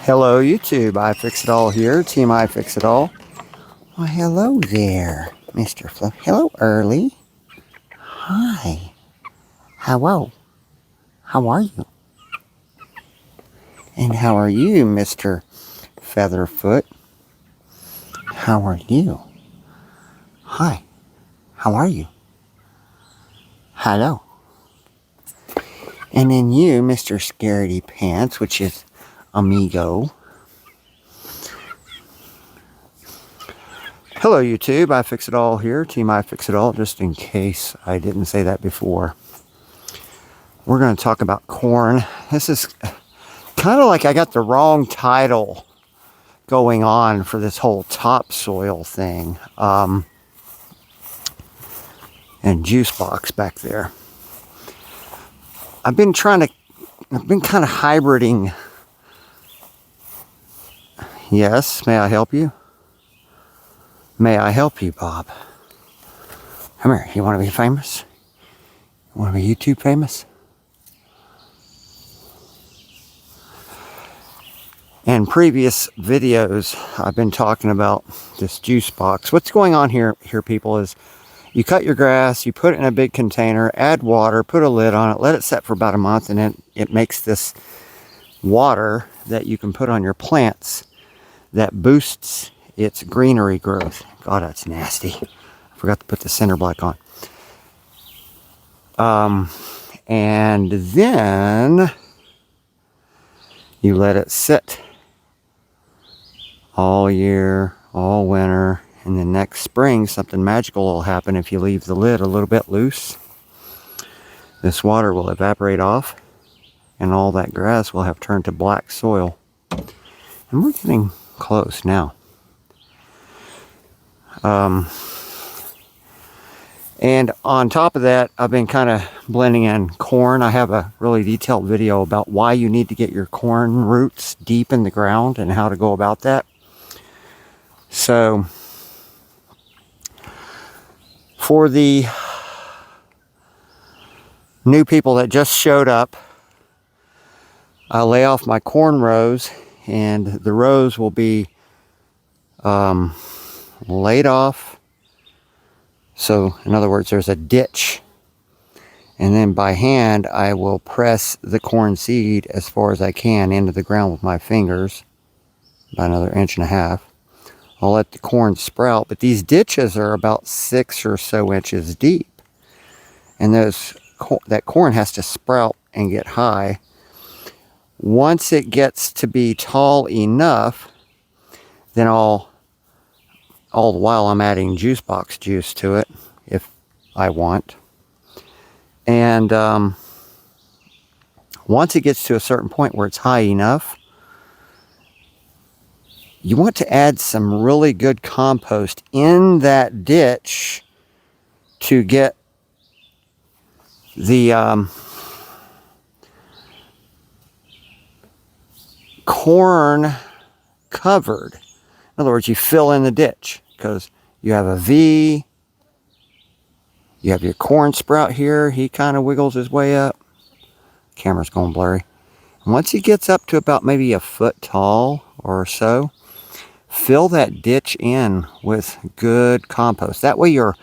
Hello YouTube, iFixItAll here, Team iFixItAll. Well, hello there, Mr. Fluff. Hello, Early. Hi. Hello. How are you? And how are you, Mr. Featherfoot? How are you? Hi. How are you? Hello. And then you, Mr. Scaredy Pants, which is Amigo. Hello YouTube, iFixItAll here, Team iFixItAll, just in case I didn't say that before. We're going to talk about corn. This is kind of like I got the wrong title going on for this whole topsoil thing. And juice box back there. I've been kind of hybriding. Yes, may I help you? May I help you, Bob? Come here, you want to be famous? You want to be YouTube famous? In previous videos, I've been talking about this juice box. What's going on here people, is you cut your grass, you put it in a big container, add water, put a lid on it, let it set for about a month, and then it makes this water that you can put on your plants that boosts its greenery growth. God, that's nasty. I forgot to put the center black on. And then you let it sit all year, all winter, and then next spring something magical will happen if you leave the lid a little bit loose. This water will evaporate off and all that grass will have turned to black soil. And we're getting close now. And on top of that, I've been kind of blending in corn. I have a really detailed video about why you need to get your corn roots deep in the ground and how to go about that. So, for the new people that just showed up, I'll lay off my corn rows, and the rows will be laid off. So, in other words, there's a ditch. And then by hand, I will press the corn seed as far as I can into the ground with my fingers, about another 1.5 inches. I'll let the corn sprout, but these ditches are about 6 or so inches deep. And that corn has to sprout and get high. Once it gets to be tall enough, then all the while I'm adding juice box juice to it, if I want. And once it gets to a certain point where it's high enough, you want to add some really good compost in that ditch to get the corn covered. In other words, you fill in the ditch because you have a V, you have your corn sprout here, he kind of wiggles his way up. Camera's going blurry. And once he gets up to about maybe a foot tall or so, fill that ditch in with good compost. That way you're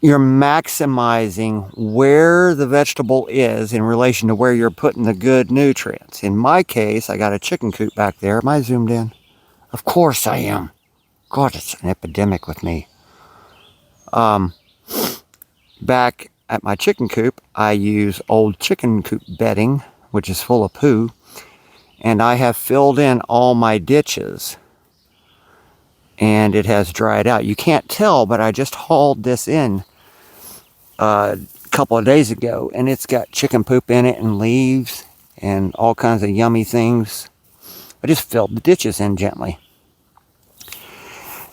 maximizing where the vegetable is in relation to where you're putting the good nutrients. In my case, I got a chicken coop back there. Am I zoomed in? Of course I am. God, it's an epidemic with me. Back at my chicken coop, I use old chicken coop bedding, which is full of poo. And I have filled in all my ditches. And it has dried out. You can't tell, but I just hauled this in a couple of days ago. And it's got chicken poop in it and leaves and all kinds of yummy things. I just filled the ditches in gently.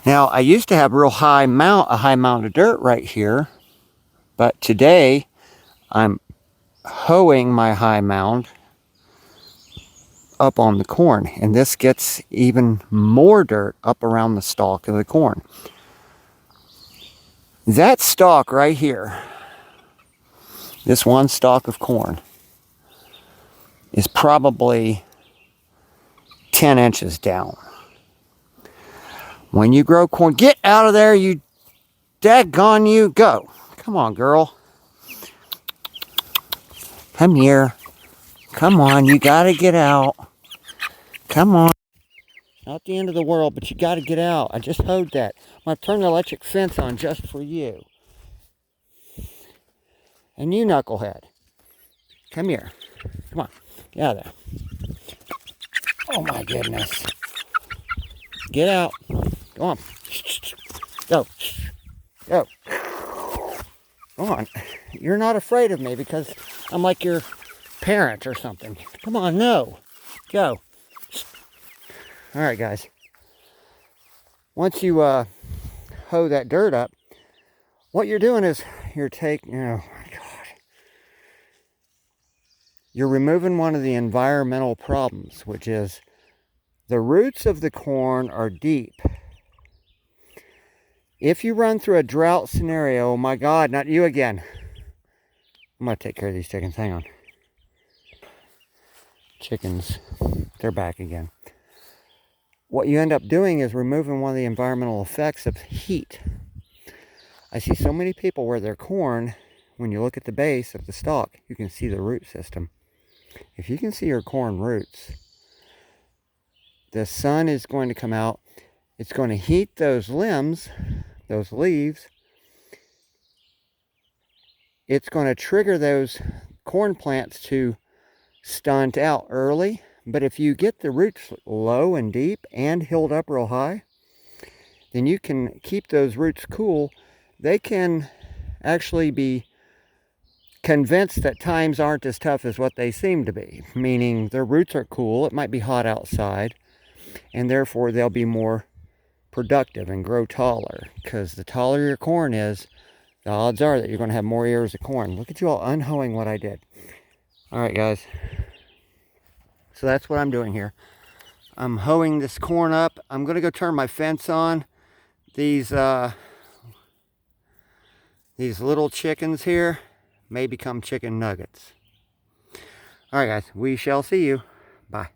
Now, I used to have a high mound of dirt right here, but today I'm hoeing my high mound up on the corn, and this gets even more dirt up around the stalk of the corn. That stalk right here, this one stalk of corn, is probably 10 inches down. When you grow corn, get out of there, you daggone you, go. Come on, girl. Come here. Come on, you gotta get out. Come on. Not the end of the world, but you gotta get out. I just hoed that. I'm gonna turn the electric fence on just for you. And you, knucklehead. Come here. Come on. Get out of there. Oh my goodness. Get out. Go on. Go. Go. Go on. You're not afraid of me because I'm like your parent or something. Come on, no. Go. Alright, guys. Once you hoe that dirt up, what you're doing is you're taking, oh my God. You're removing one of the environmental problems, which is the roots of the corn are deep. If you run through a drought scenario, oh my God, not you again. I'm going to take care of these chickens. Hang on. Chickens, they're back again. What you end up doing is removing one of the environmental effects of heat. I see so many people where their corn, when you look at the base of the stalk, you can see the root system. If you can see your corn roots, the sun is going to come out. It's going to heat those limbs, those leaves. It's going to trigger those corn plants to stunt out early. But if you get the roots low and deep and hilled up real high, then you can keep those roots cool. They can actually be convinced that times aren't as tough as what they seem to be, meaning their roots are cool. It might be hot outside, and therefore they'll be more productive and grow taller, because the taller your corn is, the odds are that you're going to have more ears of corn. Look at you all unhoeing what I did. All right, guys. So that's what I'm doing here. I'm hoeing this corn up. I'm going to go turn my fence on. These little chickens here may become chicken nuggets. All right, guys. We shall see you. Bye.